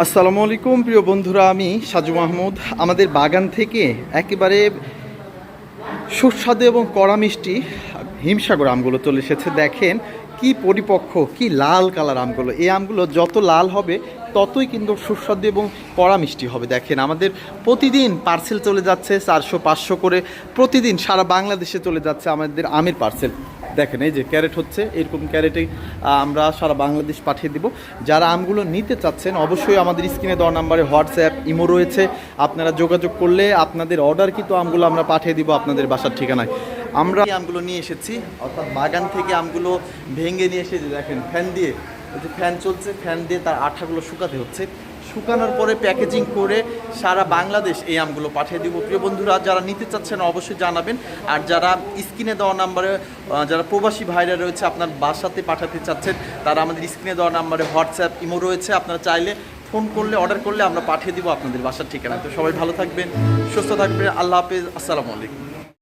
আসসালামু আলাইকুম প্রিয় বন্ধুরা, আমি সাজু মাহমুদ। আমাদের বাগান থেকে একেবারে সুস্বাদু এবং কড়া মিষ্টি হিমসাগর আমগুলো চলে এসেছে। দেখেন কি পরিপক্ক, কি লাল কালার আমগুলো। এই আমগুলো যত লাল হবে ততই কিন্তু সুস্বাদু এবং কড়া মিষ্টি হবে। দেখেন আমাদের প্রতিদিন পার্সেল চলে যাচ্ছে 400-500 করে, প্রতিদিন সারা বাংলাদেশে চলে যাচ্ছে আমাদের আমের পার্সেল। দেখেন এই যে ক্যারেট হচ্ছে, এরকম ক্যারেটে আমরা সারা বাংলাদেশ পাঠিয়ে দিব। যারা আমগুলো নিতে চাচ্ছেন অবশ্যই আমাদের স্ক্রিনে দেওয়া নাম্বারে হোয়াটসঅ্যাপ ইমো রয়েছে, আপনারা যোগাযোগ করলে আপনাদের অর্ডারকৃত আমগুলো আমরা পাঠিয়ে দিব আপনাদের বাসার ঠিকানায়। আমরা এই আমগুলো নিয়ে এসেছি, অর্থাৎ বাগান থেকে আমগুলো ভেঙে নিয়ে এসেছি। দেখেন ফ্যান দিয়ে, ওই যে ফ্যান চলছে, ফ্যান দিয়ে তার আঠাগুলো শুকাতে হচ্ছে। শুকানোর পরে প্যাকেজিং করে সারা বাংলাদেশ এই আমগুলো পাঠিয়ে দিব। প্রিয় বন্ধুরা, যারা নিতে চাচ্ছেন অবশ্যই জানাবেন। আর যারা স্ক্রিনে দেওয়া নাম্বারে, যারা প্রবাসী ভাইরা রয়েছে আপনার বাসাতে পাঠাতে চাচ্ছেন, তারা আমাদের স্ক্রিনে দেওয়া নাম্বারে হোয়াটসঅ্যাপ ইমো রয়েছে, আপনারা চাইলে ফোন করলে, অর্ডার করলে আমরা পাঠিয়ে দিব আপনাদের বাসার ঠিকানা। তো সবাই ভালো থাকবেন, সুস্থ থাকবেন। আল্লাহ হাফেজ, আসসালামু আলাইকুম।